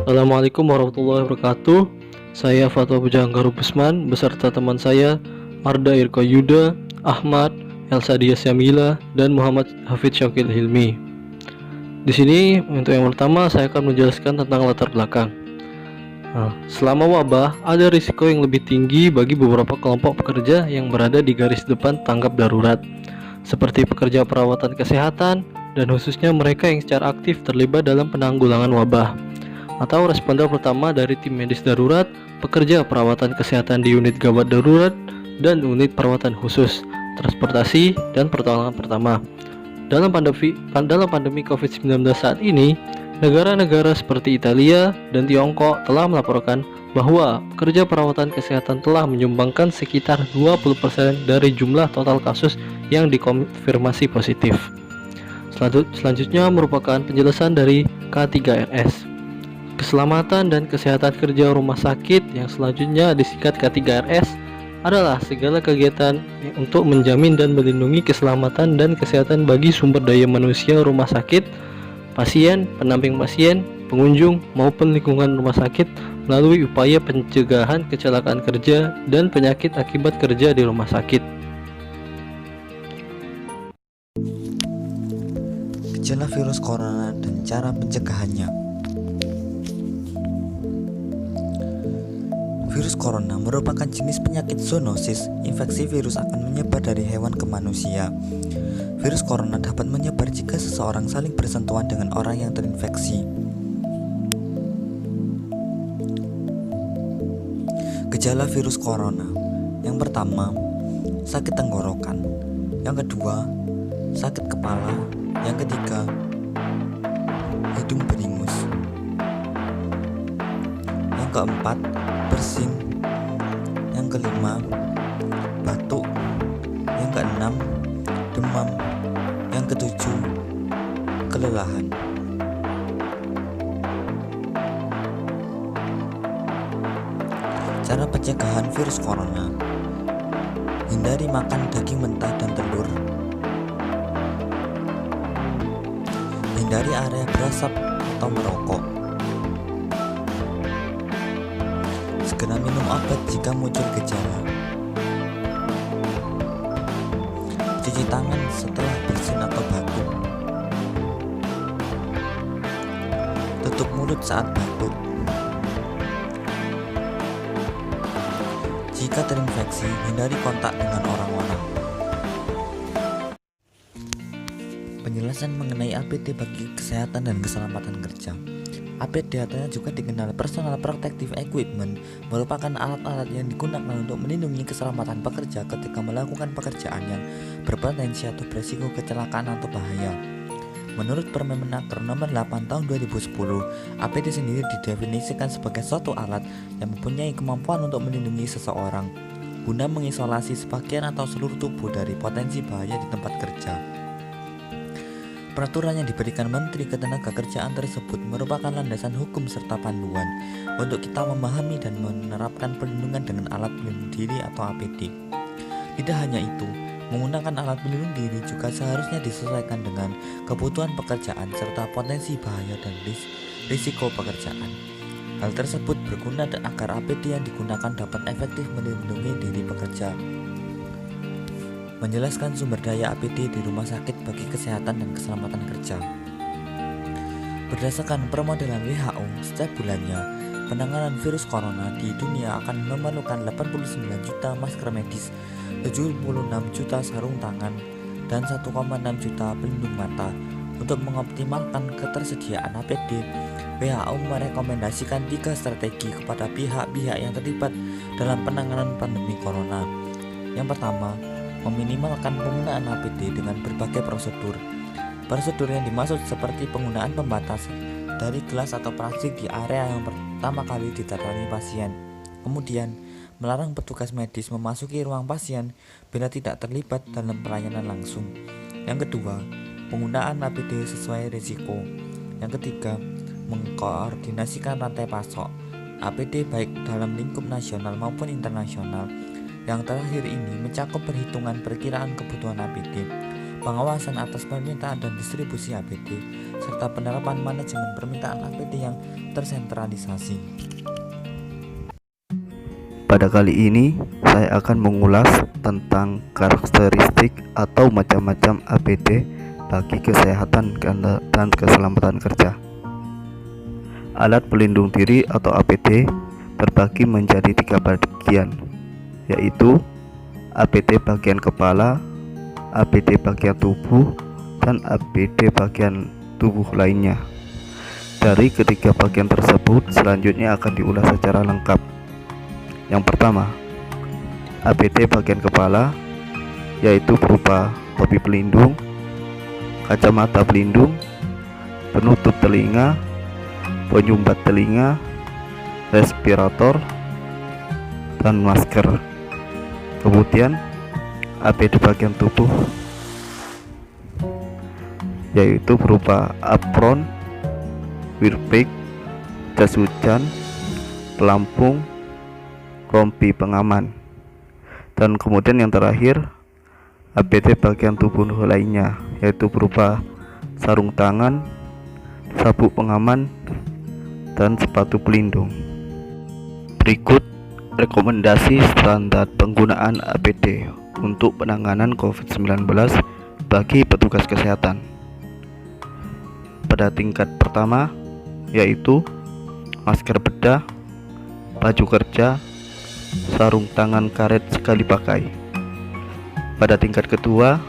Assalamualaikum warahmatullahi wabarakatuh. Saya Fatwa Bujanggaru Busman beserta teman saya Arda Irko Yuda, Ahmad, Elsa Dias Yamila, dan Muhammad Hafid Syakil Hilmi. Di sini untuk yang pertama saya akan menjelaskan tentang latar belakang. Selama wabah, ada risiko yang lebih tinggi bagi beberapa kelompok pekerja yang berada di garis depan tanggap darurat, seperti pekerja perawatan kesehatan dan khususnya mereka yang secara aktif terlibat dalam penanggulangan wabah, atau responden pertama dari tim medis darurat, pekerja perawatan kesehatan di unit gawat darurat, dan unit perawatan khusus, transportasi, dan pertolongan pertama. Dalam pandemi COVID-19 saat ini, negara-negara seperti Italia dan Tiongkok telah melaporkan bahwa pekerja perawatan kesehatan telah menyumbangkan sekitar 20% dari jumlah total kasus yang dikonfirmasi positif. Selanjutnya merupakan penjelasan dari K3RS. Keselamatan dan kesehatan kerja rumah sakit yang selanjutnya disingkat K3RS adalah segala kegiatan untuk menjamin dan melindungi keselamatan dan kesehatan bagi sumber daya manusia rumah sakit, pasien, pendamping pasien, pengunjung, maupun lingkungan rumah sakit melalui upaya pencegahan kecelakaan kerja dan penyakit akibat kerja di rumah sakit. Gejala virus corona dan cara pencegahannya. Virus corona merupakan jenis penyakit zoonosis. Infeksi virus akan menyebar dari hewan ke manusia. Virus corona dapat menyebar jika seseorang saling bersentuhan dengan orang yang terinfeksi. Gejala virus corona. Yang pertama, sakit tenggorokan. Yang kedua, sakit kepala. Yang ketiga, hidung beringus. Yang keempat, bersin. Yang kelima, batuk. Yang keenam, demam. Yang ketujuh, kelelahan. Cara pencegahan virus corona: hindari makan daging mentah dan telur. Hindari area berasap atau merokok. Segera minum obat jika muncul gejala. Cuci tangan setelah bersin atau batuk. Tutup mulut saat batuk. Jika terinfeksi, hindari kontak dengan orang-orang. Penjelasan mengenai APD bagi kesehatan dan keselamatan kerja. APD atau juga dikenal Personal Protective Equipment merupakan alat-alat yang digunakan untuk melindungi keselamatan pekerja ketika melakukan pekerjaan yang berpotensi atau berisiko kecelakaan atau bahaya. Menurut Permenaker Nomor 8 Tahun 2010, APD sendiri didefinisikan sebagai suatu alat yang mempunyai kemampuan untuk melindungi seseorang guna mengisolasi sebagian atau seluruh tubuh dari potensi bahaya di tempat kerja. Peraturan yang diberikan Menteri Ketenagakerjaan tersebut merupakan landasan hukum serta panduan untuk kita memahami dan menerapkan perlindungan dengan alat pelindung diri atau APD. Tidak hanya itu, menggunakan alat pelindung diri juga seharusnya disesuaikan dengan kebutuhan pekerjaan serta potensi bahaya dan risiko pekerjaan. Hal tersebut berguna agar APD yang digunakan dapat efektif melindungi diri pekerja. Menjelaskan sumber daya APD di rumah sakit bagi kesehatan dan keselamatan kerja. Berdasarkan permodelan WHO, setiap bulannya penanganan virus corona di dunia akan memerlukan 89 juta masker medis, 76 juta sarung tangan, dan 1,6 juta pelindung mata. Untuk mengoptimalkan ketersediaan APD, WHO merekomendasikan 3 strategi kepada pihak-pihak yang terlibat dalam penanganan pandemi corona. Yang pertama, meminimalkan penggunaan APD dengan berbagai prosedur. Prosedur yang dimaksud seperti penggunaan pembatas dari gelas atau plastik di area yang pertama kali didatangi pasien. Kemudian, melarang petugas medis memasuki ruang pasien bila tidak terlibat dalam pelayanan langsung. Yang kedua, penggunaan APD sesuai risiko. Yang ketiga, mengkoordinasikan rantai pasok APD baik dalam lingkup nasional maupun internasional. Yang terakhir ini mencakup perhitungan perkiraan kebutuhan APD pengawasan atas permintaan dan distribusi APD, serta penerapan manajemen permintaan APD yang tersentralisasi. Pada kali ini, saya akan mengulas tentang karakteristik atau macam-macam APD bagi kesehatan dan keselamatan kerja. Alat pelindung diri atau APD terbagi menjadi 3 bagian, yaitu APD bagian kepala, APD bagian tubuh, dan APD bagian tubuh lainnya. Dari ketiga bagian tersebut, selanjutnya akan diulas secara lengkap. Yang pertama, APD bagian kepala, yaitu berupa topi pelindung, kacamata pelindung, penutup telinga, penyumbat telinga, respirator, dan masker. Kemudian APD bagian tubuh, yaitu berupa apron, windbreak, jas hujan, pelampung, rompi pengaman. Dan kemudian yang terakhir, APD bagian tubuh lainnya, yaitu berupa sarung tangan, sabuk pengaman, dan sepatu pelindung. Berikut rekomendasi standar penggunaan APD untuk penanganan COVID-19 bagi petugas kesehatan. Pada tingkat pertama, yaitu masker bedah, baju kerja, sarung tangan karet sekali pakai. Pada tingkat kedua,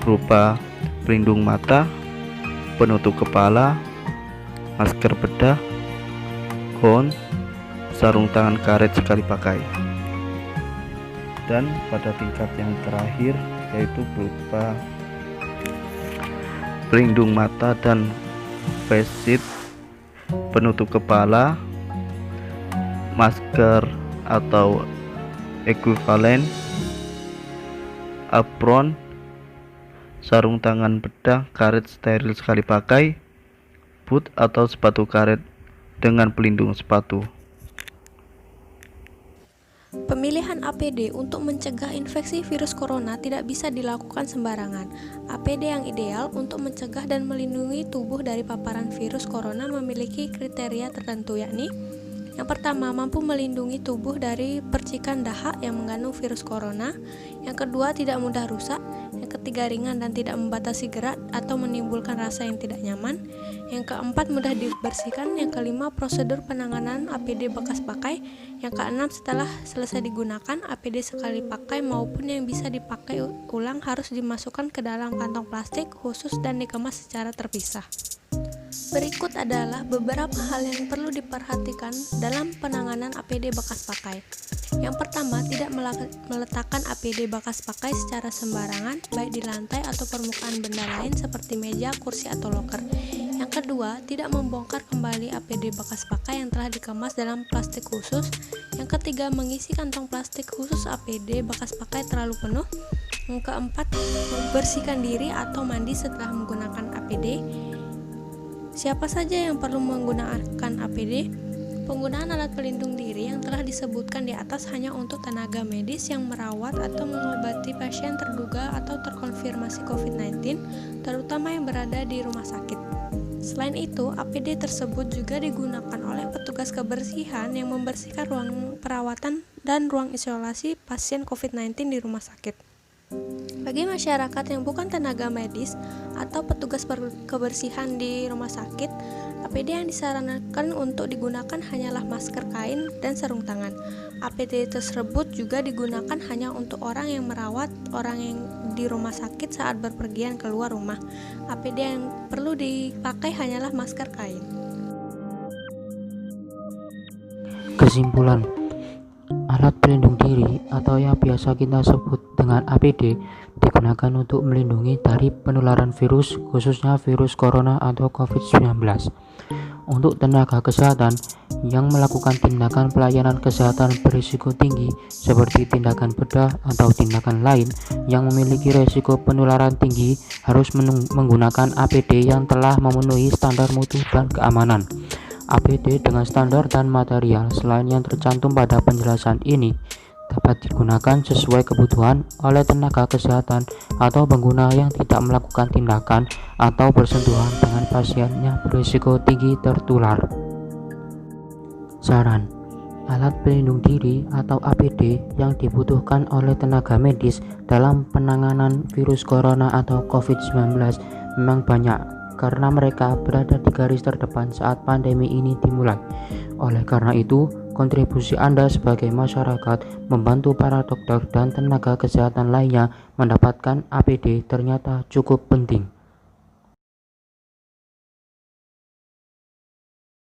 berupa pelindung mata, penutup kepala, masker bedah, gaun, sarung tangan karet sekali pakai. Dan pada tingkat yang terakhir, yaitu berupa pelindung mata dan face shield, penutup kepala, masker atau ekuivalen, apron, sarung tangan bedah karet steril sekali pakai, boot atau sepatu karet dengan pelindung sepatu. Pemilihan APD untuk mencegah infeksi virus corona tidak bisa dilakukan sembarangan. APD yang ideal untuk mencegah dan melindungi tubuh dari paparan virus corona memiliki kriteria tertentu, yakni yang pertama, mampu melindungi tubuh dari percikan dahak yang mengandung virus corona. Yang kedua, tidak mudah rusak. Yang ketiga, ringan dan tidak membatasi gerak atau menimbulkan rasa yang tidak nyaman. Yang keempat, mudah dibersihkan. Yang kelima, prosedur penanganan APD bekas pakai. Yang keenam, setelah selesai digunakan, APD sekali pakai maupun yang bisa dipakai ulang harus dimasukkan ke dalam kantong plastik khusus dan dikemas secara terpisah. Berikut adalah beberapa hal yang perlu diperhatikan dalam penanganan APD bekas pakai. Yang pertama, tidak meletakkan APD bekas pakai secara sembarangan, baik di lantai atau permukaan benda lain seperti meja, kursi, atau loker. Yang kedua, tidak membongkar kembali APD bekas pakai yang telah dikemas dalam plastik khusus. Yang ketiga, mengisi kantong plastik khusus APD bekas pakai terlalu penuh. Yang keempat, membersihkan diri atau mandi setelah menggunakan APD. Siapa saja yang perlu menggunakan APD? Penggunaan alat pelindung diri yang telah disebutkan di atas hanya untuk tenaga medis yang merawat atau mengobati pasien terduga atau terkonfirmasi COVID-19, terutama yang berada di rumah sakit. Selain itu, APD tersebut juga digunakan oleh petugas kebersihan yang membersihkan ruang perawatan dan ruang isolasi pasien COVID-19 di rumah sakit. Bagi masyarakat yang bukan tenaga medis atau petugas kebersihan di rumah sakit, APD yang disarankan untuk digunakan hanyalah masker kain dan sarung tangan. APD tersebut juga digunakan hanya untuk orang yang merawat orang yang di rumah sakit saat berpergian keluar rumah. APD yang perlu dipakai hanyalah masker kain. Kesimpulan, alat pelindung diri atau yang biasa kita sebut dengan APD digunakan untuk melindungi dari penularan virus, khususnya virus corona atau COVID-19. Untuk tenaga kesehatan yang melakukan tindakan pelayanan kesehatan berisiko tinggi seperti tindakan bedah atau tindakan lain yang memiliki risiko penularan tinggi harus menggunakan APD yang telah memenuhi standar mutu dan keamanan. APD dengan standar dan material selain yang tercantum pada penjelasan ini dapat dapat digunakan sesuai kebutuhan oleh tenaga kesehatan atau pengguna yang tidak melakukan tindakan atau bersentuhan dengan pasien yang berisiko tinggi tertular. Saran: alat pelindung diri atau APD yang dibutuhkan oleh tenaga medis dalam penanganan virus corona atau COVID-19 memang banyak, karena mereka berada di garis terdepan saat pandemi ini dimulai. Oleh karena itu, kontribusi Anda sebagai masyarakat membantu para dokter dan tenaga kesehatan lainnya mendapatkan APD ternyata cukup penting.